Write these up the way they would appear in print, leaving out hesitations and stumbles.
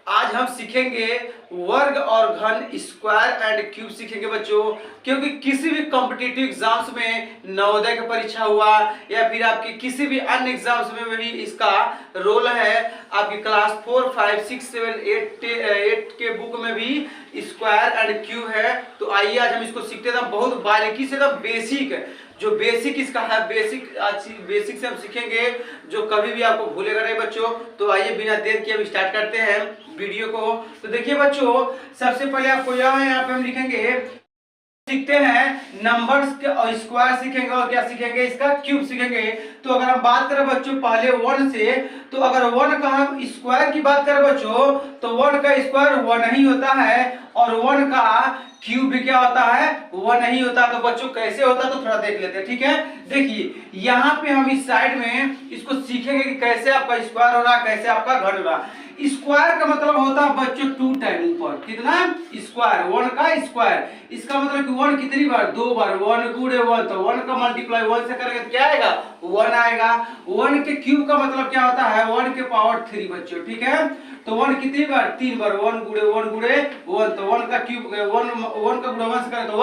आज हम सीखेंगे वर्ग और घन, स्क्वायर एंड क्यूब सीखेंगे बच्चों। क्योंकि किसी भी कॉम्पिटिटिव एग्जाम्स में, नवोदय का परीक्षा हुआ या फिर आपकी किसी भी अन्य एग्जाम्स में भी इसका रोल है। आपकी क्लास 4, 5, 6, 7, 8 के बुक में भी स्क्वायर एंड क्यूब है। तो आइए आज हम इसको सीखते हैं बहुत बारीकी से, एकदम बेसिक, जो बेसिक इसका है, बेसिक से हम सीखेंगे जो कभी भी आपको भूलेगा नहीं बच्चों। तो आइए बिना देर के हम स्टार्ट करते हैं वीडियो को। तो देखिए बच्चों, सबसे पहले आपको यहाँ पे हम लिखेंगे, सीखते हैं नंबर्स के और स्क्वायर सीखेंगे और क्या सीखेंगे, इसका क्यूब सीखेंगे। तो अगर हम बात करें बच्चों पहले 1 से, तो अगर 1 का हम स्क्वायर की बात करें बच्चों, तो 1 का स्क्वायर 1 ही होता है और 1 का क्यूब भी क्या होता है, 1 नहीं होता। तो बच्चों कैसे होता है तो थोड़ा देख लेते हैं, ठीक है। देखिए यहाँ पे हम इस साइड में इसको सीखेंगे कि कैसे आपका स्क्वायर हो रहा है, कैसे आपका घन हो रहा है। स्क्वायर का मतलब होता है बच्चों 2 टाइम ऊपर, कितना स्क्वायर, 1 का स्क्वायर। इसका मतलब कि 1 कितनी बार, 2 बार, 1 गुणे 1, तो 1 का मल्टीप्लाई 1 से करेंगे तो क्या आएगा, 1 आएगा। 1 के क्यूब का मतलब क्या होता है, 1 के पावर 3 बच्चों, ठीक है। तो 1 कितनी बार, 3 बार, 1 गुणे 1 गुणे 1, तो 1 का क्यूब 1 का गुणा 1 से करें तो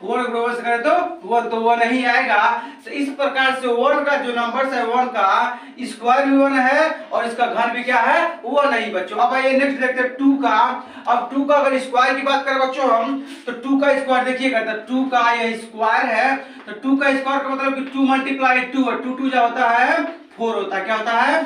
1 गुणा 1 से करें तो 1, तो 1 नहीं आएगा। तो इस प्रकार से 1 का जो नंबर है 1 का स्क्वायर भी 1 है और इसका घन भी क्या है, 1 नहीं बच्चों। अब आइए नेक्स्ट देखते हैं 2 का। अब 2 का अगर स्क्वायर की बात करें बच्चों हम, तो 2 का स्क्वायर देखिएगा, तो 2 का यह स्क्वायर है। तो 2 का स्क्वायर का मतलब कि 2 मल्टीप्लाई 2 है, 2 जो होता है 4 होता है, क्या होता है,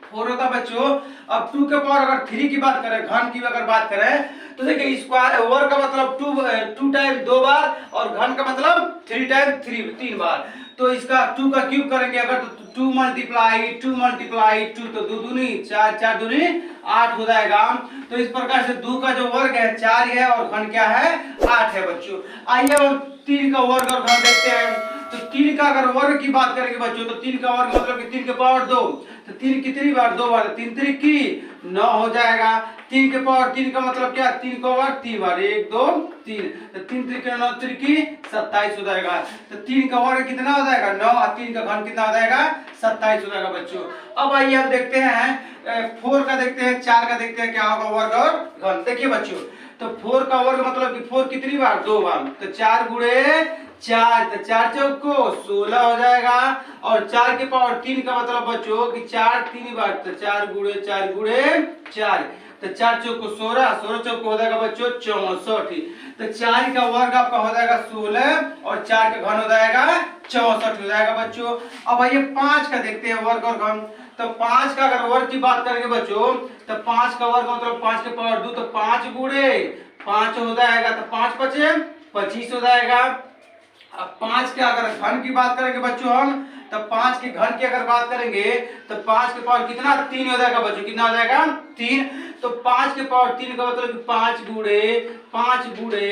4 होता बच्चों। अब 2 के पावर अगर 3 की बात करें, घन की अगर बात करें, तो देखिए स्क्वायर वर्ग का मतलब 2 टाइम 2 बार और घन का मतलब 3 टाइम 3 बार। तो इसका 2 का क्यूब करेंगे अगर, तो 2 मल्टीप्लाई 2 तो 2 दूनी 4, 4 दूनी 8 हो जाएगा। तो इस प्रकार से 2 का जो वर्ग है 4 है और घन क्या है, 8 है बच्चों। आइए हम 3 का वर्ग और घन देखते हैं। तो 3 का अगर वर्ग की बात करेंगे बच्चों, तो 3 का वर्ग मतलब कि 3 के पावर 2, तो 3 कितनी बार, 2 बार, 3 3 की 9 हो जाएगा। 3 के पावर 3 का मतलब क्या, 3 को बार 3 बार, 1 2 3, तो 3 3 के 9, 3 की 27 हो जाएगा। तो 3 का वर्ग कितना हो जाएगा, 9, और 3 का घन कितना हो जाएगा, 27 हो जाएगा बच्चों। अब आइए हम देखते हैं 4 का देखते हैं, 4 का देखते हैं क्या होगा वर्ग और घन। देखिए बच्चों, तो 4 का वर्ग मतलब कि 4 कितनी बार, 2 बार, तो 4 गुणे 4, तो 4 चौक को 16 हो जाएगा। और 4 के पावर 3 का मतलब बच्चों कि 4 3 बार, तो 4 गुणे 4 गुणे 4, तो 4 चौक को 16, 16 चौक को हो जाएगा बच्चों 64। तो 4 का वर्ग आपका हो जाएगा 16 और 4 का घन हो जाएगा 64 हो जाएगा बच्चों। अब आइए 5 का देखते हैं वर्ग और घन। तो 5 का अगर वर्ग की बात करेंगे बच्चों, तो 5 का वर्ग मतलब 5 के पावर 2, तो 5 गुणे 5 हो जाएगा, तो 5 5 25 हो जाएगा। अब 5 के अगर घन की बात करेंगे बच्चों हम, तो 5 के घन की अगर बात करेंगे, तो 5 के पावर कितना, 3 हो जाएगा बच्चों, कितना हो जाएगा 3। तो 5 के पावर 3 का मतलब 5 गुणे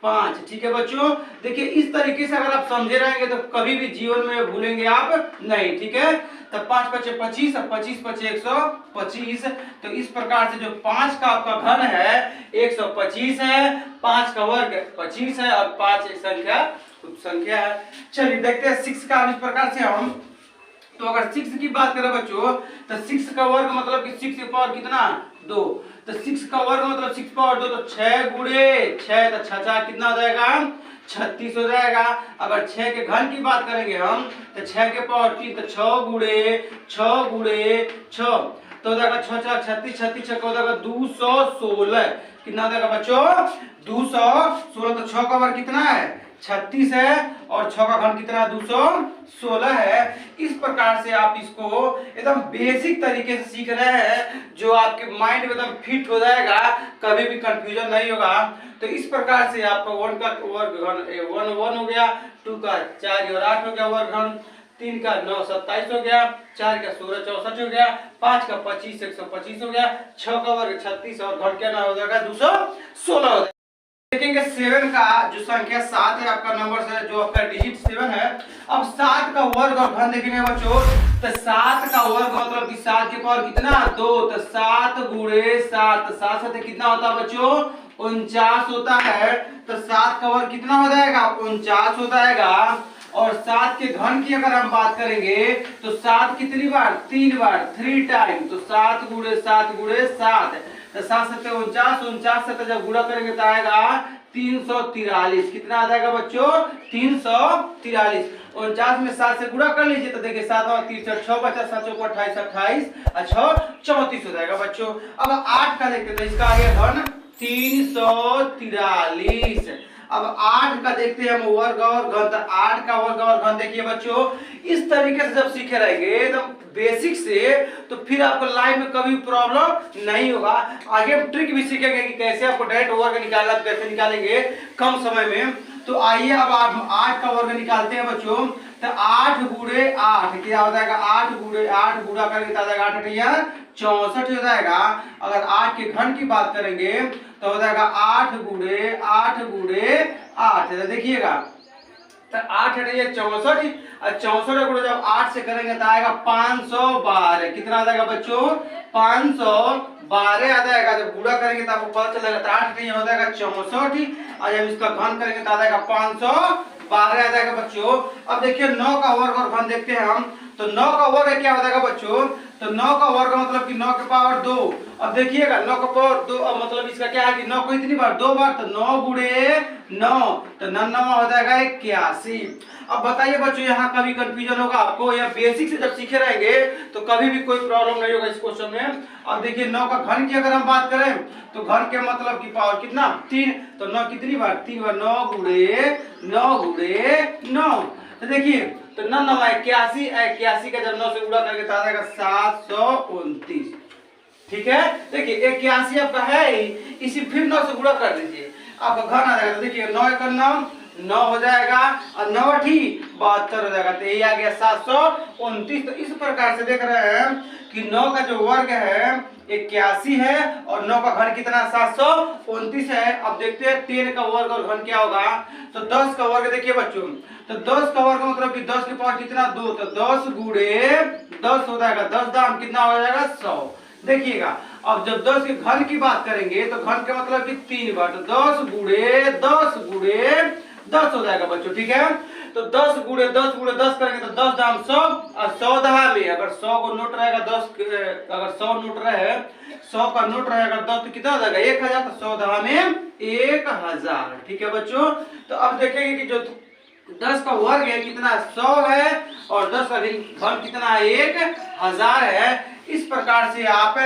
5, ठीक है बच्चों। देखिए इस तरीके से अगर आप समझे रहेंगे तो कभी भी जीवन में भूलेंगे आप नहीं, ठीक है। तो 5 5 25 और 25 5 125। तो इस प्रकार से जो 5 का आपका घन है 125 है, 5 का वर्ग 25 है और 5 एक संख्या है। चलिए देखते हैं 6 का। इस प्रकार से हम, तो अगर 6 की बात करें बच्चों, तो 6 का वर्ग मतलब कि 6 के पावर कितना, 2, तो 6 का वर्ग मतलब 6 पावर 2, तो 6 गुणे 6, तो 6 4 कितना हो जाएगा, 36 हो जाएगा। अगर 6 के घन की बात करेंगे हम, तो 6 के पावर 3, तो 6 गुणे 6, तो हो जाएगा 6 4 36, 36 6 हो जाएगा 216। कितना हो जाएगा बच्चों, 216। तो 6 का वर्ग कितना है, 36 है और 6 का घन कितना, 216 है। इस प्रकार से आप इसको एकदम बेसिक तरीके से सीख रहे हैं, जो आपके माइंड में एकदम फिट हो जाएगा, कभी भी कंफ्यूजन नहीं होगा। तो इस प्रकार से आपका 1 का वर्ग घन 1 हो गया, 2 का 4 और 8 हो गया वर्ग घन, 3 का 9 27 हो गया, 4 का 16 64 हो गया, 5 का 25 125 हो गया, 6 का वर्ग 36 और घन क्या हो जाएगा, 216 हो जाएगा। देखेंगे 7 का जो संख्या 7 है, आपका नंबर है जो आपका डिजिट 7 है। अब 7 का वर्ग और घन देखेंगे बच्चों, तो 7 का वर्ग मतलब कि 7 के पावर कितना, 2, तो 7 गुणे 7, तो 7 से कितना होता है बच्चों, 49 होता है। तो 7 का वर्ग कितना हो जाएगा, 49 हो जाएगा। और 7 के घन की अगर हम बात करेंगे, तो 7 कितनी बार, 3 बार, 3 टाइम, तो 7 गुणे 7 गुणे 7, तो 7 7 49, 49 से जब गुणा करेंगे तो आएगा 343। कितना आ जाएगा बच्चों? 343। 49 में 7 से गुणा कर लीजिए तो देखिए 7 और 3 6 बचा, 7 चौको 28, 28 और 6 34 हो जाएगा बच्चों। अब 8 का देखते हैं तो इसका आ गया घन 343। अब 8 का देखते हैं हम वर्ग और घन। तो 8 का वर्ग और घन देखिए बच्चों, इस तरीके से जब सीखे रहेंगे एकदम बेसिक से, तो फिर आपको लाइफ में कभी प्रॉब्लम नहीं होगा। आगे हम ट्रिक भी सीखेंगे कि कैसे आपको डायरेक्ट वर्ग निकालना, कैसे निकालेंगे कम समय में। तो आइए अब आप 8 का वर्ग निकालते हैं बच्चों। तो 8 गुणे 8 क्या हो जाएगा? 8 गुणे 8 गुणा करके आ जाएगा 8 64 हो जाएगा। अगर 8 के घन की बात करेंगे तो हो जाएगा 8 गुणे 8 गुणे 8। देखिएगा तो 8 64 और 64 गुणे जब 8 से करेंगे तो आएगा 512। कितना आ जाएगा बच्चों? 512 आ जाएगा। जब गुणा करेंगे तो आपको पता चलेगा। तो 8 हो जाएगा 64 और जब इसका घन करेंगे तो आ जाएगा 512 आ जाएगा बच्चों। अब देखिए 9 का वर्ग और घन देखते हैं हम। तो 9 का वर्ग क्या हो जाएगा बच्चों? तो 9 का वर्ग मतलब कि 9 के पावर 2। अब देखिएगा 9 का पावर 2 मतलब इसका क्या है कि 9 को इतनी बार 2 बार, तो 9 गुणे 9 तो 9 हो जाएगा 81। अब बताइए बच्चों यहाँ कभी कंफ्यूजन होगा आपको, या बेसिक से जब सीखे रहेंगे तो कभी भी कोई प्रॉब्लम नहीं होगा इस क्वेश्चन में। अब देखिए 9 का घन की अगर हम बात करें तो घन के मतलब की पावर कितना? 3। तो 9 कितनी बार? 3 बार। 9 गुणे 9 गुणे 9। तो देखिए तो 9 9 81, 81 का जब 9 से गुणा करके तो आ जाएगा 729। ठीक है, देखिए 81 आपका है ही, इसी फिर 9 से गुणा कर दीजिए आपका घन आ जाएगा। तो देखिए 9 एक 9 हो जाएगा और 9 72 हो जाएगा। तो ये आ गया 729। तो इस प्रकार से देख रहे हैं कि 9 का जो वर्ग है 81 है और 9 का घन कितना? 729 है। अब देखते हैं 10 का वर्ग और घन क्या होगा। तो 10 का वर्ग देखिए बच्चों, तो 10 का वर्ग मतलब कि 10 के पावर कितना? 2। तो 10 गुणे 10 हो जाएगा, 10 दाम कितना हो जाएगा? 100। देखिएगा अब जब 10 के घन की बात करेंगे तो घन का मतलब कि 3 बार। तो 10 गुणे 10 गुणे 10 हो जाएगा बच्चों। ठीक है, तो 10 गुणे 10 गुणे 10 करेंगे तो 10 दाम 100 और 100 दहा में अगर 100 को नोट रहेगा 10 अगर 100 नोट रहे 100 का नोट रहेगा 10 तो कितना हो जाएगा? 1000। तो 100 दहा में 1000। ठीक है बच्चों, तो अब देखेंगे कि जो 10 का वर्ग है कितना? 100 है और 10 का घन कितना है? 1000 है। इस प्रकार से आप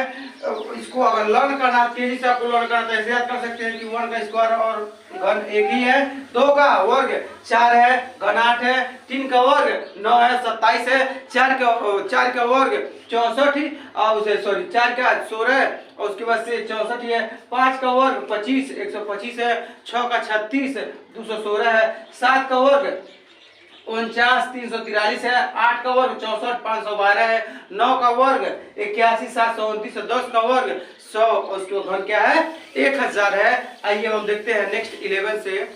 इसको अगर लर्न करना, तेजी से आपको लर्न करना, तो ऐसे याद कर सकते हैं कि 1 का स्क्वायर और घन एक ही है। 2 का वर्ग 4 है, घन 8 है। 3 का वर्ग 9 है, 27 है। 4 का वर्ग 64 और उसे सॉरी 4 का 16 और उसके बाद से 64 है। 5 का वर्ग 25 125 है। 6 का 36 216 है। 7 का वर्ग 49 343 है। 8 का वर्ग 64 512 है। 9 का वर्ग 81 729 है। 10 का वर्ग 100 और उसके घन क्या है? 1000 है। आइए हम देखते हैं नेक्स्ट 11 से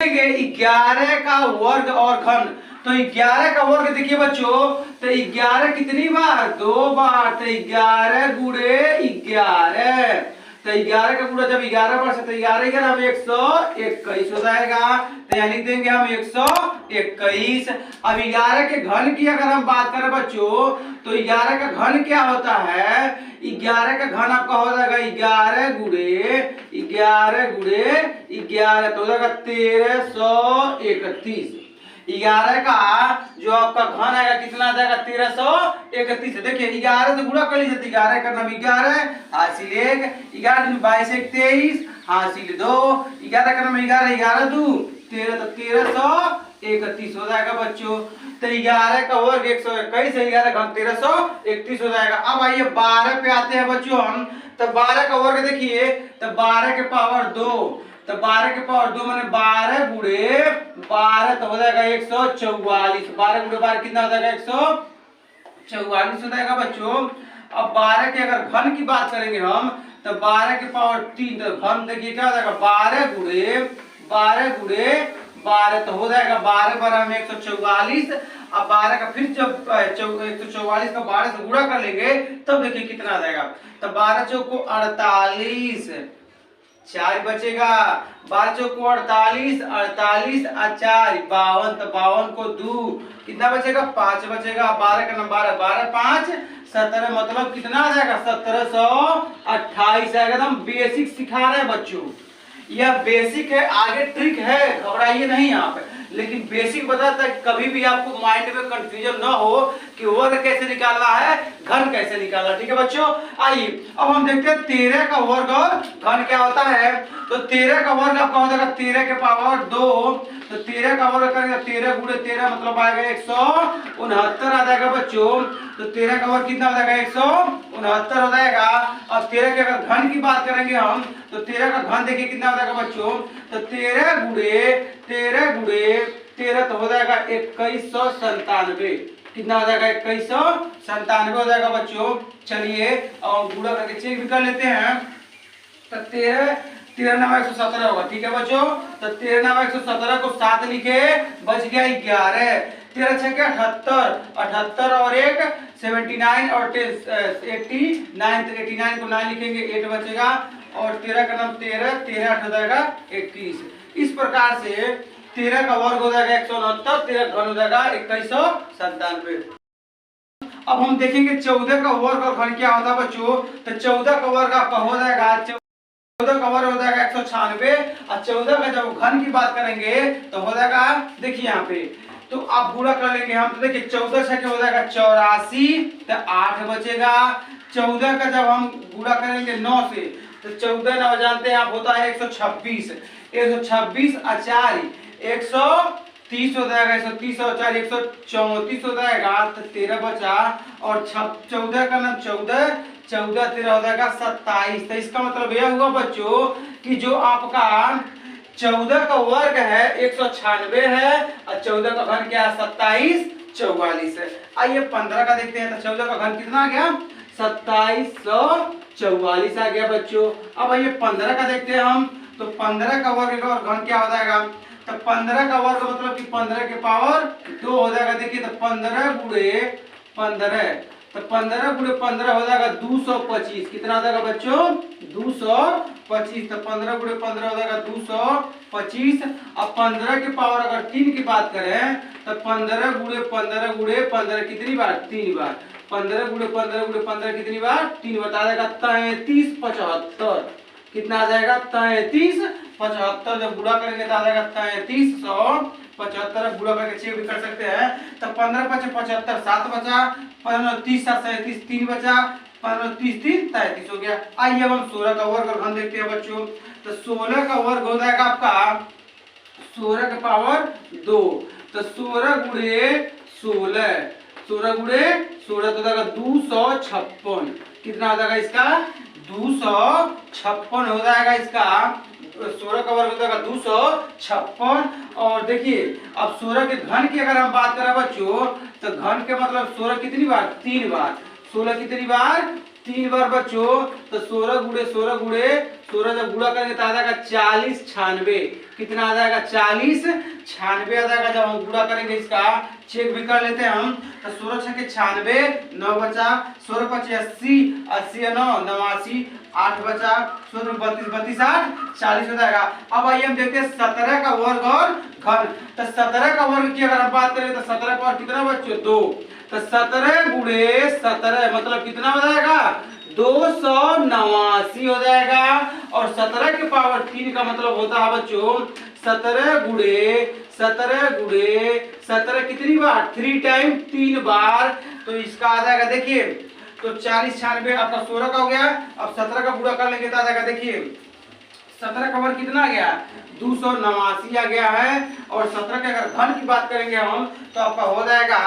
11 का वर्ग और घन। तो 11 का वर्ग देखिए बच्चों, तो 11 कितनी बार? 2 बार। तो 11 गुणे 11। तो 11 का गुणा जब 11 बार से तो 11 11 में 121 हो जाएगा। तो यहाँ लिख देंगे हम 121। अब 11 के घन की अगर हम बात करें बच्चों तो 11 का घन क्या होता है? 11 का घन आपका हो जाएगा 11 गुणे 11 तो हो जाएगा 1331। 11 का जो आपका घन आएगा कितना आ जाएगा? 1331। देखिए 11 से गुणा कर लीजिए। 11 का नाम 11 हासिल 1, 11 में 22 1 23 हासिल 2, 11 का नाम 11 11 2 13 तो 1331 हो जाएगा बच्चों। तो 11 का वर्ग 121 है, 11 घन 1331 हो जाएगा। अब आइए 12 पे आते हैं बच्चों हम। तो 12 का वर्ग देखिए, तो 12 के पावर 2। तो 12 के पावर 2 माने 12 गुणे 12 तो हो जाएगा 144। 12 गुणे 12 कितना हो जाएगा? 144 हो जाएगा बच्चों। अब 12 के अगर घन की बात करेंगे हम तो 12 के पावर 3 तो घन देखिए क्या हो जाएगा? 12 गुणे 12 तो हो जाएगा 12 12 में 144। अब 12 का फिर जब 144 का 12 से गुणा कर लेंगे तब देखिए कितना आ जाएगा। तो 12 चौको 48 4 बचेगा। 12 चौको 48 48 और 4 52। तो 52 को 2 कितना बचेगा? 5 बचेगा। 12 का नंबर 12 5 17 मतलब कितना आ जाएगा? 1700 28 आएगा। एकदम बेसिक सिखा रहे हैं बच्चों, यह बेसिक है, आगे ट्रिक है, घबराइए नहीं आप, लेकिन बेसिक बताता है कभी भी आपको माइंड में कंफ्यूजन ना हो कि वर्ग कैसे निकालना है, घन कैसे निकालना। ठीक है बच्चों, आइए अब हम देखते हैं 13 का वर्ग और घन क्या होता है। तो 13 का वर्ग आपका हो जाएगा 13 के पावर 2। तो 13 का वर्ग करेंगे 13 गुणे 13 मतलब आएगा 169 आ जाएगा बच्चों। तो 13 का वर्ग कितना हो जाएगा 169 हो जाएगा। अब 13 के अगर घन की बात करेंगे हम, तो 13 का घन देखिए कितना हो जाएगा बच्चों। तो 13 गुणे 13 तो हो जाएगा 2197। कितना हो जाएगा 2197 हो जाएगा बच्चों। चलिए और गुणा करके चेक भी कर लेते हैं। तो 13 9 117 होगा। ठीक है बच्चों, तो 13 9 117 को 7 लिखे, बच गया 11। 13 6 के 78 और एक 79 और 89, तो 89 को 9 लिखेंगे 8 बचेगा और 13 का नाम 13 8 हो जाएगा 21। इस प्रकार से 13 का वर्ग हो जाएगा 169, 13 का घन हो जाएगा 2197। अब हम देखेंगे 14 का वर्ग और घन क्या होता है बच्चों। तो 14 का वर्ग आपका हो जाएगा 14 का वर्ग हो जाएगा 196 और 14 का जब घन की बात करेंगे तो हो जाएगा, देखिए यहाँ पे तो आप गुणा कर लेंगे हम। तो देखिए 14 से क्या हो जाएगा 84, तो 8 बचेगा। 14 का जब हम गुणा करेंगे 9 से, तो 14 9 जानते हैं आप होता है 126। 126 4 130 हो जाएगा, 130 और 4 134 हो जाएगा। तो 13 बचा और 14 का नाम 14 13 हो जाएगा 27। तो इसका मतलब यह हुआ बच्चों कि जो आपका 14 का वर्ग है 196 है और 14 का घन क्या है 27 44 है। आइए 15 का देखते हैं। तो 14 का घन कितना आ गया 2744 आ गया बच्चों। अब आइए 15 का देखते हैं हम। तो 15 का वर्ग और घन क्या हो जाएगा। तो 15 का वर्ग मतलब कि 15 के पावर 2 हो जाएगा। देखिए तो 15 गुणे 15, तो 15 गुणे 15 हो जाएगा 225। कितना हो जाएगा बच्चों 225। तो 15 गुणे 15 हो जाएगा 225। अब 15 के पावर अगर 3 की बात करें तो 15 गुणे 15 गुणे 15 कितनी बार 3 बार। 15 गुणे 15 गुणे 15 कितनी बार 3 बता देगा 33 75। कितना आ जाएगा 33 75। जब गुणा करेंगे तो आ जाएगा 3375। गुणा करके चेक भी कर सकते हैं। तो 15 5 75 7 बचा, 15 30 7 37 3 बचा, 15 30 3 33 हो गया। आइए अब हम 16 का वर्ग और घन देखते हैं बच्चों। तो 16 का वर्ग हो जाएगा आपका 16 के पावर 2। तो 16 गुणे 16, 16 गुणे 16 तो जाएगा 256। कितना हो जाएगा इसका 256 हो जाएगा इसका। 16 का वर्ग हो जाएगा 256। और देखिए अब 16 के घन की अगर हम बात करें बच्चों, तो घन के मतलब 16 कितनी बार 3 बार। 16 कितनी बार 3 बार बच्चों। तो 16 गुणे 16 गुणे 16 जब गुणा करेंगे तो आ जाएगा 40 96। कितना आ जाएगा 40 96 आ जाएगा। जब हम गुणा करेंगे इसका चेक भी कर लेते हैं हम। तो 16 6 के 96 9 बचा, 16 5 80 80 9 89 8 बचा, 16 32 32 8 40 हो जाएगा। अब आइए हम देखते हैं 17 का वर्ग और घन। तो 17 का वर्ग की अगर हम बात करें तो 17 का वर्ग कितना बच्चों 2। तो 17 गुणे 17 मतलब कितना हो जाएगा 289 हो जाएगा। और 17 के पावर 3 का मतलब होता है बच्चों 17 गुणे 17 कितनी बार 3 टाइम 3 बार। तो इसका आ जाएगा देखिए तो 40 96 आपका 16 का हो गया। अब 17 का गुणा कर लेंगे तो आ जाएगा देखिए 17 का वर्ग कितना आ गया 289 आ गया है। और 17 के अगर घन की बात करेंगे हम तो आपका हो जाएगा,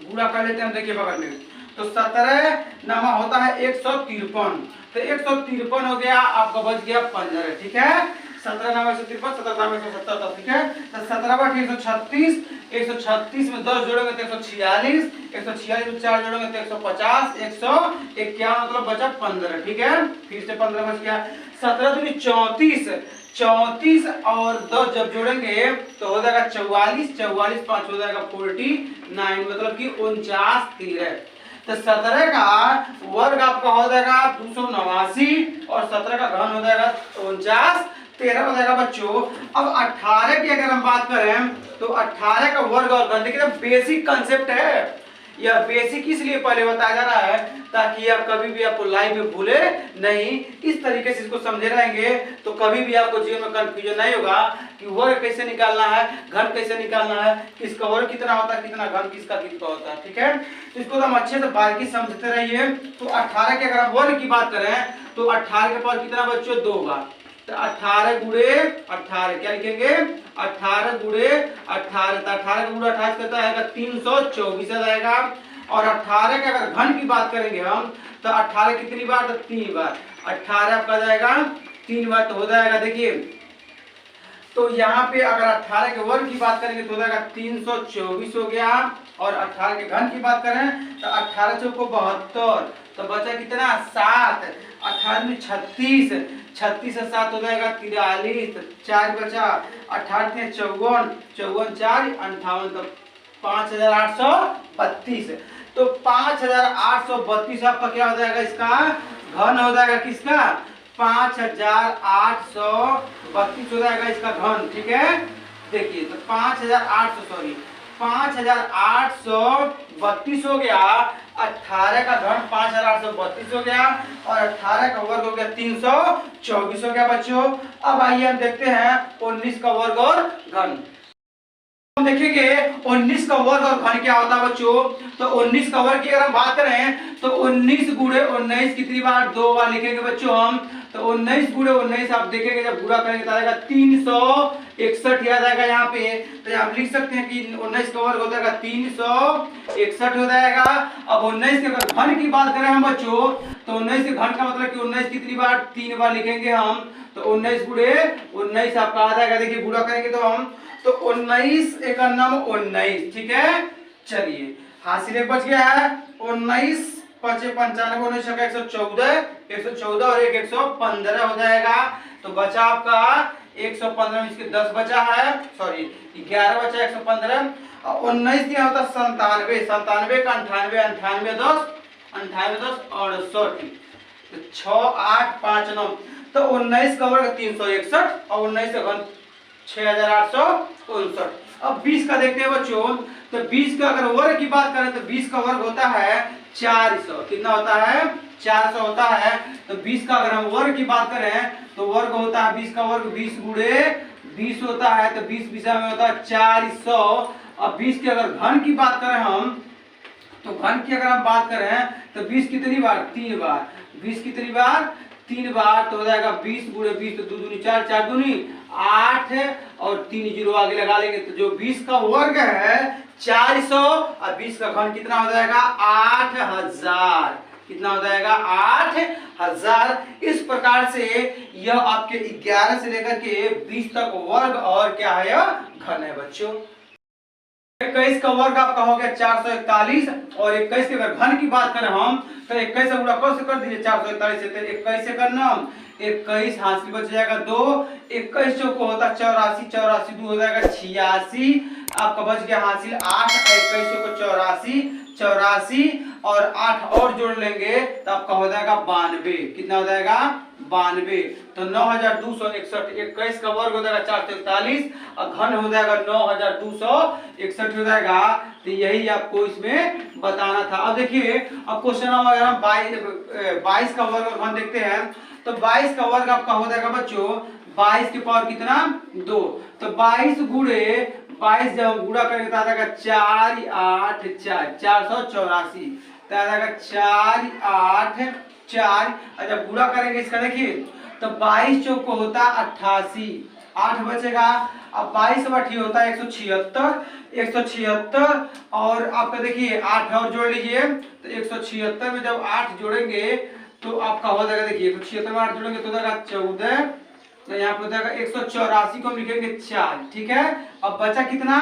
गुणा कर लेते हैं हम देखिए बगल में। तो 17 नामा होता है 153। तो 153 हो गया, आपका बच गया 15। ठीक है 17 नामा 153, 17 नामा 177। ठीक है तो 17 बटे 136, 136 में 10 जोड़ेंगे तो 146, 146 में 4 जोड़ेंगे तो 150, 151 मतलब बचा 15। ठीक है फिर से 15 बच गया। 17 दूनी 34, 34 और 10 जब जोड़ेंगे तो हो जाएगा 44, 44 5 हो जाएगा 49 मतलब कि 49 13। तो 17 का वर्ग आपका हो जाएगा 289 और 17 का घन हो जाएगा 49 13 हो जाएगा बच्चों। अब 18 की अगर हम बात करें तो 18 का वर्ग और घन देखिए बेसिक कंसेप्ट है, यह बेसिक इसलिए पहले बताया जा रहा है ताकि आप कभी भी आपको लाइफ में भूले नहीं। इस तरीके से इसको समझे रहेंगे तो कभी भी आपको जीवन में कंफ्यूजन नहीं होगा कि वर्ग कैसे निकालना है, घन कैसे निकालना है, किसका वर्ग कितना होता है, कितना घन किसका कितना होता है। ठीक है, तो इसको हम अच्छे से बारीकी समझते रहिए। तो 18 के अगर हम वर्ग की बात करें तो 18 के पास कितना बच्चों 2 बार, तो 18 गुणे 18 क्या लिखेंगे 18 गुणे 18, तो 18 गुणे 28 करता है 324 आ जाएगा। और 18 के अगर घन की बात करेंगे हम तो 18 कितनी बार, तो 3 बार, 18 आपका जाएगा 3 बार, तो हो जाएगा देखिए। तो यहाँ पे अगर 18 के वर्ग की बात करेंगे तो हो जाएगा 324 हो गया। और 18 के घन की बात करें तो 18 चौको 72, तो बचा कितना 7, 18 में 36, 36 से 7 हो जाएगा 43, 4 बचा, 18 में 54, 54 4 58, तो 5832। तो 5832 आपका क्या हो जाएगा, इसका घन हो जाएगा, किसका 5832 हो जाएगा इसका घन। ठीक है, देखिए तो 5832 हो गया। 18 का घन 5832 हो गया और 18 का वर्ग हो गया 324 हो गया बच्चों। अब आइए हम देखते हैं 19 का वर्ग और घन। हम देखेंगे 19 का वर्ग और घन क्या होता है बच्चों। तो 19 का वर्ग की अगर हम बात करें तो 19 गुणे 19 कितनी बार, 2 बार लिखेंगे बच्चों हम। तो 19 गुणे 19 आप देखेंगे जब गुणा करेंगे तो आएगा 361 आ जाएगा यहाँ पे। तो आप लिख सकते हैं कि 19 का वर्ग हो जाएगा 361 हो जाएगा। अब 19 के अगर घन की बात करें हम बच्चों तो 19 के घन का मतलब कि 19 कितनी बार, 3 बार लिखेंगे हम। तो 19 गुणे 19 आपका आ जाएगा, देखिए गुणा करेंगे तो हम तो 19 एक नाम 19। ठीक है, चलिए हासिल एक बच गया है 19 5 95 19 का 114, 114 और 115 हो जाएगा। तो बचा आपका 115 में इसके 10 बचा है, सॉरी 11 बचा 115। और 19 क्या होता है 97, 97 का 98, 98 10, 98 10 और 60, तो 6 8 5 9। तो 19 का वर्ग 361 और 19 का घन 6859। अब 20 का देखते हैं बच्चों। तो 20 का अगर वर्ग की बात करें तो 20 का वर्ग होता है 400, कितना होता है 400 होता है। तो 20 का अगर हम वर्ग की बात करें तो वर्ग होता है 20 का वर्ग 20 गुणे 20 होता है। तो 20 विषय में होता है 400। अब 20 की अगर घन की बात करें हम तो घन की अगर हम बात करें तो 20 कितनी बार, 3 बार, 20 कितनी बार 3 बार, तो हो जाएगा 20 गुणे 20, तो 2 दूनी 4, 4 दूनी 8 और 3 जीरो आगे लगा लेंगे। तो जो 20 का वर्ग है 400 और 20 का घन कितना हो जाएगा 8000, कितना हो जाएगा 8000। इस प्रकार से यह आपके 11 से लेकर के 20 तक वर्ग और क्या है घन है बच्चों। 21 का वर्ग आपका हो गया 441 और 21 के अगर घन की बात करें हम तो 21 से गुणा कैसे कर दीजिए 441 से, तो 21 से करना 21 हासिल बच जाएगा 2, 21 चौको होता 84, 84 2 हो जाएगा 86, आपका बच गया हासिल 8, 21 चौको 84, 84 और 8 और जोड़ लेंगे तो आपका हो जाएगा 92, कितना हो जाएगा 92। तो 9261, 21 का वर्ग हो जाएगा 441 और घन हो जाएगा 9261 हो जाएगा। तो यही आपको इसमें बताना था। अब देखिए अब क्वेश्चन अगर हम 22 का वर्ग और घन देखते हैं तो 22 का वर्ग आपका हो जाएगा बच्चों 22 के पावर कितना 2, तो 22 गुणे 22 जब हम गुणा करेंगे तो आ जाएगा 4 8 4 484, तो आ जाएगा 4 8 4। जब गुणा करेंगे इसका देखिए तो 22 चौक को होता 88, 8 बचेगा। अब 22 बटी होता है 176, 176 और आपका देखिए 8 और जोड़ लीजिए तो 176 में जब 8 जोड़ेंगे तो आपका हो जाएगा देखिए 176 में 8 जोड़ेंगे तो हो जाएगा 14, तो यहाँ पे हो जाएगा 184 को हम लिखेंगे 4। ठीक है, अब बचा कितना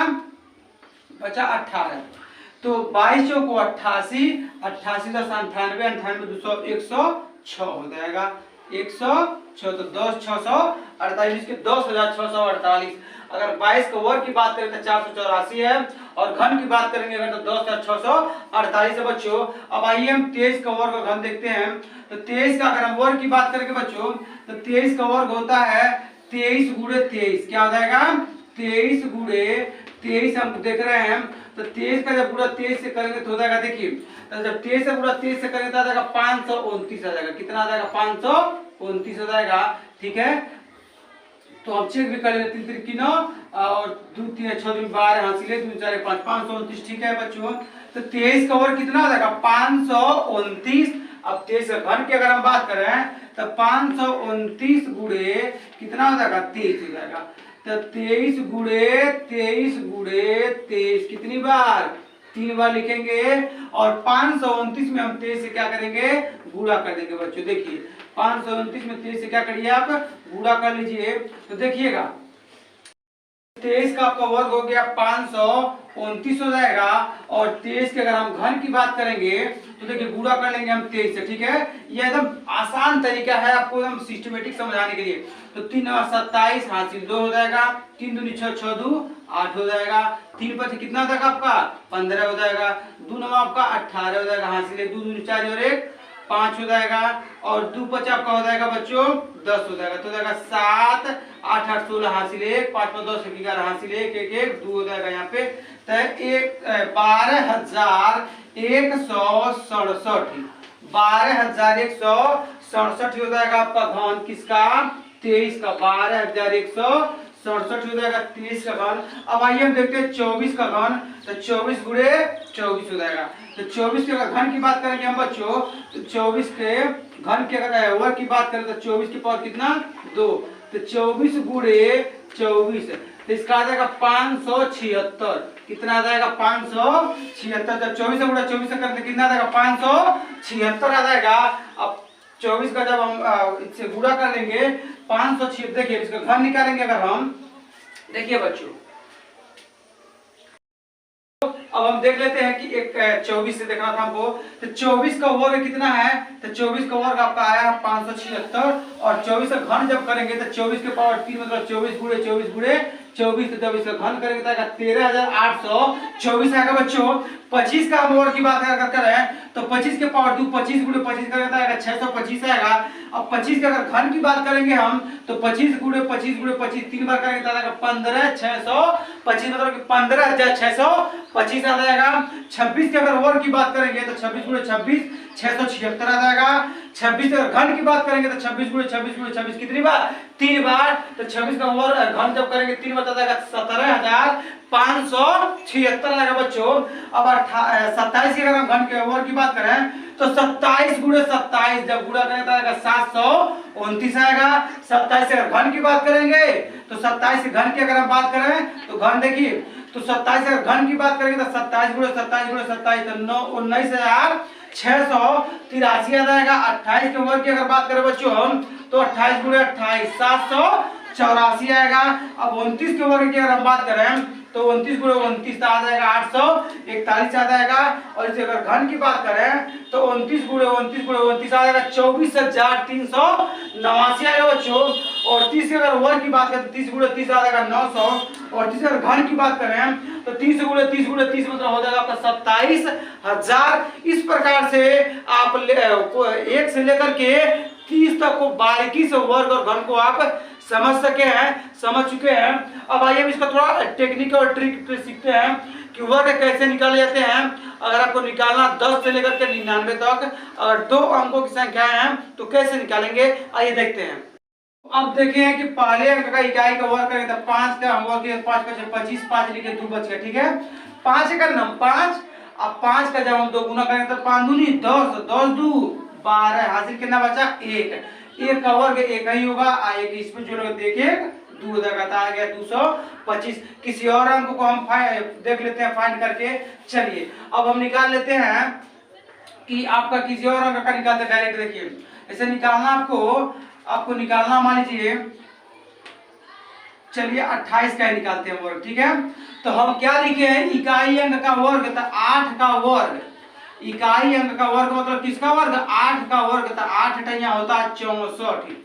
बचा 18, तो 22 को 88, 88 10 98, 98 200 106 हो जाएगा 106, तो 10 648 के 10,648। अगर 22 के वर्ग की बात करें तो 484 है और घन की बात करेंगे अगर तो 10,648 है बच्चों। अब आइए हम 23 का वर्ग और घन देखते हैं। तो 23 का अगर हम वर्ग की बात करेंगे बच्चों तो 23 का वर्ग होता है 23 गुणे 23, क्या हो जाएगा 23 गुणे 23 हम देख रहे हैं, तो 23 का जब पूरा 23 से करेंगे तो हो जाएगा, देखिए तो जब 23 से पूरा 23 से करेंगे तो आ जाएगा 529 आ जाएगा। कितना आ जाएगा? 529 हो जाएगा। ठीक है, तो हम चेक भी कर लेंगे। 3 3 9 और 2 3 6 2 12 हासिले 2 4 5 529। ठीक है बच्चों, तो 23 का वर्ग कितना हो जाएगा? 529। अब 23 का घन की अगर हम बात करें तो 529 गुणे कितना हो जाएगा? 23 हो जाएगा। तो 23 गुणे 23 कितनी बार? 3 बार लिखेंगे, और 529 में हम 23 से क्या करेंगे? गुणा कर देंगे बच्चों। देखिए 529 में 23 से क्या करिए आप? गुणा कर लीजिए। तो देखिएगा 23 का आपका वर्ग हो गया 529 हो जाएगा, और 23 के अगर हम घन की बात करेंगे तो देखिए गुणा कर लेंगे हम 23 से। ठीक है, ये एकदम आसान तरीका है आपको एकदम सिस्टमेटिक समझाने के लिए। तो 3 और 27 हासिल 2 हो जाएगा, 3 दूनी 6 6 2 8 हो जाएगा, 3 5 कितना हो जाएगा आपका? 15 हो जाएगा, 2 9 आपका 18 हो जाएगा, हासिल 2 दूनी 4 और 1 5 हो जाएगा, और 2 5 आपका हो जाएगा बच्चों 10 हो जाएगा। तो हो जाएगा 7 8 8 16 हासिल 1 5 5 10 11 हासिल 1 1 1 2 हो जाएगा यहाँ पे। तो 12,167 हो जाएगा आपका घन किसका? 23 का। 12,167 हो जाएगा 23 का घन। अब आइए हम देखते हैं 24 का घन। तो 24 गुणे 24 हो जाएगा। तो 24 के अगर घन की बात करेंगे हम बच्चों, तो 24 के घन के अगर वर्ग की बात करें तो 24 की पावर कितना? 2। तो 24 गुणे 24, तो इसका आ जाएगा 576। कितना आ जाएगा? 576। जब 24 से गुणा 24 से करें तो कितना आ जाएगा? 576 आ जाएगा। अब 24 का जब हम इससे गुणा कर लेंगे 576, देखिए इसका घन निकालेंगे अगर हम, देखिए बच्चों अब हम देख लेते हैं कि एक 24 से देखना था हमको। तो 24 का वर्ग कितना है? तो 24 का वर्ग आपका आया 576, और 24 का घन जब करेंगे तो 24 के पावर 3 मतलब 24 गुणे 24 गुणे 24, तो जब इसका घन करेंगे तो आएगा 13,824 आएगा बच्चों। 25 का हम वर्ग की बात अगर करें तो 25 के पावर 2 25 गुणे 25 करेंगे तो आएगा 625 आएगा। अब 25 के अगर घन की बात करेंगे हम तो 25 गुणे 25 गुणे 25 3 बार करेंगे तो आएगा 15,625 मतलब कि 15,625 आ जाएगा। 26 के अगर वर्ग की बात करेंगे तो 26 गुणे 26 676 आ जाएगा। 26 के अगर घन की बात करेंगे तो 26 गुणे 26 गुणे 26 कितनी बार? 3 बार। तो 26 का वर्ग घन जब करेंगे 3 बार तो आ जाएगा 17,576 आ जाएगा बच्चों। अब 27 के अगर हम घन के वर्ग की बात करें तो 27 गुणे 27 जब गुणा करेंगे तो आएगा 729 आएगा। 27 से अगर घन की बात करेंगे तो 27 के घन की अगर हम बात करें तो घन देखिए, तो 27 अगर घन की बात करेंगे तो 27 गुणे 27 गुणे 27 तो 19,683 आ जाएगा। 28 के वर्ग की अगर बात करें बच्चों हम तो 28 गुणे 28 784 आएगा। अब 29 के वर्ग की अगर हम बात करें तो 29 गुणे 29 आ जाएगा 841 आ जाएगा। और इसे अगर घन की बात करें तो 29 गुणे 29 गुणे 29 आ जाएगा 24,389 आएगा बच्चों। और 30 के अगर वर्ग की बात करें तो 30 गुणे 30 आ जाएगा 900। और 30 अगर घन की बात करें तो 30 गुणे 30 गुणे 30 मतलब हो जाएगा आपका 27,000। इस प्रकार से आप 1 से लेकर के 30 तक को बारीकी से वर्ग और घन को आप समझ चुके हैं। अब आइए हम इसका थोड़ा टेक्निक और ट्रिक सीखते हैं कि वर्ग कैसे निकाले जाते हैं। अगर आपको निकालना 10 से लेकर के 99 तक, अगर 2 अंकों की संख्या है तो कैसे निकालेंगे, आइए देखते हैं। अब देखें कि पहले अंक का इकाई का वर्ग करें तो 5 का हम वर्ग 5 का 25 5 लिखे 2 बच गया। ठीक है, 5 का नाम 5। अब 5 का जब हम 2 गुना करेंगे तो 5 दूनी 10 10 2 12 हासिल कितना बचा? 1 का वर्ग 1 ही होगा। एक इसमें जो लोग देखे 2 लगाता आ गया 225। किसी और अंक को हम देख लेते हैं फाइंड करके। चलिए अब हम निकाल लेते हैं कि आपका किसी और अंक का निकालते डायरेक्ट। देखिए ऐसे निकालना आपको निकालना मान लीजिए, चलिए 28 का ही निकालते हैं वर्ग। ठीक है, तो हम क्या लिखे हैं? इकाई अंक का वर्ग तो 8 का वर्ग। इकाई अंक का वर्ग मतलब किसका वर्ग? 8 का वर्ग। तो 8 यहाँ होता है 64।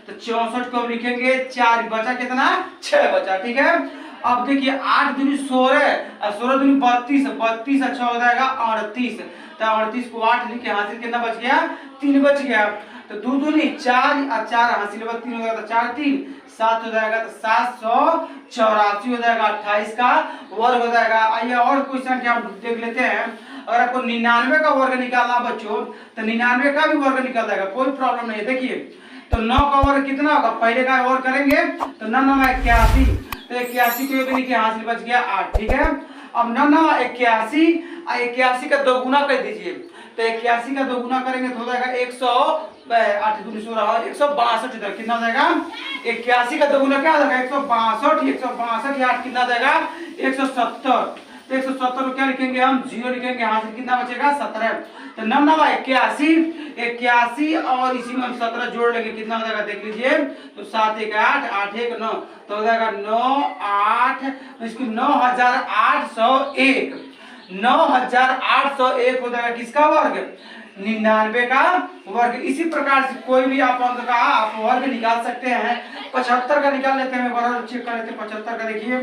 तो 64 को हम लिखेंगे 4 बचा कितना? 6 बचा। ठीक है, अब देखिए 8 दूनी 16 और 16 दूनी 32 32 अच्छा हो जाएगा 38। तो 38 को 8 लिखे हासिल कितना बच गया? 3 बच गया। तो तो 2 दूनी 4 और 4 हासिल 3 हो जाएगा तो 4 3 7 हो जाएगा तो 784 हो जाएगा। 28 का वर्ग हो जाएगा। आइए और क्वेश्चन के हम देख लेते हैं। अगर आपको 99 का वर्ग निकालना बच्चों तो 99 का भी वर्ग निकल जाएगा, कोई प्रॉब्लम नहीं है। देखिए तो 9 का वर्ग कितना होगा, पहले का वर्ग करेंगे तो 9 9 81, तो 81 को एक नीचे हासिल बच गया 8। ठीक है, अब 9 9 81 और 81 का दोगुना कर दीजिए, तो 81 का दोगुना करेंगे तो हो जाएगा 108 दूनी 16 162 इधर कितना हो जाएगा। 81 का दोगुना क्या हो जाएगा 162, 162 या 8 कितना जाएगा 170। तो 170 को क्या लिखेंगे हम 0 लिखेंगे, यहाँ से कितना बचेगा 17। तो 9 9 81 और इसी में हम 17 जोड़ लेंगे कितना हो जाएगा देख लीजिए, तो 7 1 8 8 1 9 तो हो जाएगा 9 8 इसकी 9801 9801 हो जाएगा किसका वर्ग 99 का वर्ग। इसी प्रकार से कोई भी आप अंक का आप वर्ग निकाल सकते हैं। 75 का निकाल लेते हैं, एक बार चेक कर लेते हैं 75 का। देखिए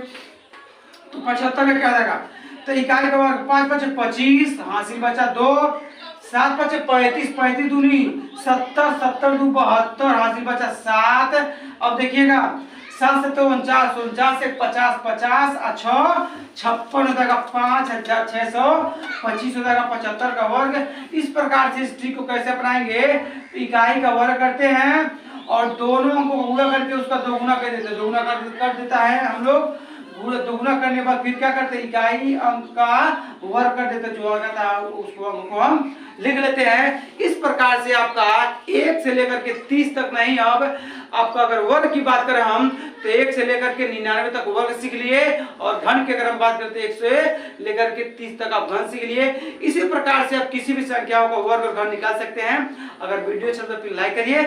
तो 75 में क्या जाएगा, तो इकाई का वर्ग 5 5 25 हासिल बचा 2 7 5 35 35 दूनी 70 70 2 72 हासिल बचा 7। अब देखिएगा 7 से 49 49 से 50 50 और 6 56 हो जाएगा 5625 हो जाएगा 75 का वर्ग। इस प्रकार से इस ट्रिक को कैसे अपनाएंगे, इकाई का वर्ग करते हैं और दोनों अंकों को गुणा करके उसका दोगुना कर देते हैं, दोगुना कर देता है हम लोग। दोगुना करने के बाद फिर क्या करते हैं, इकाई अंक का वर्ग कर देते हैं, जो आता है उसको अंक को हम लिख लेते हैं। इस प्रकार से आपका 1 से लेकर के 30 तक नहीं, अब आपका अगर वर्ग की बात करें हम तो 1 से लेकर के 99 तक वर्ग सीख लिए, और घन की अगर हम बात करते हैं 1 से लेकर के 30 तक आप घन सीख लिए। इसी प्रकार से आप किसी भी संख्याओं का वर्ग और घन निकाल सकते हैं। अगर वीडियो अच्छा तो फिर लाइक करिए।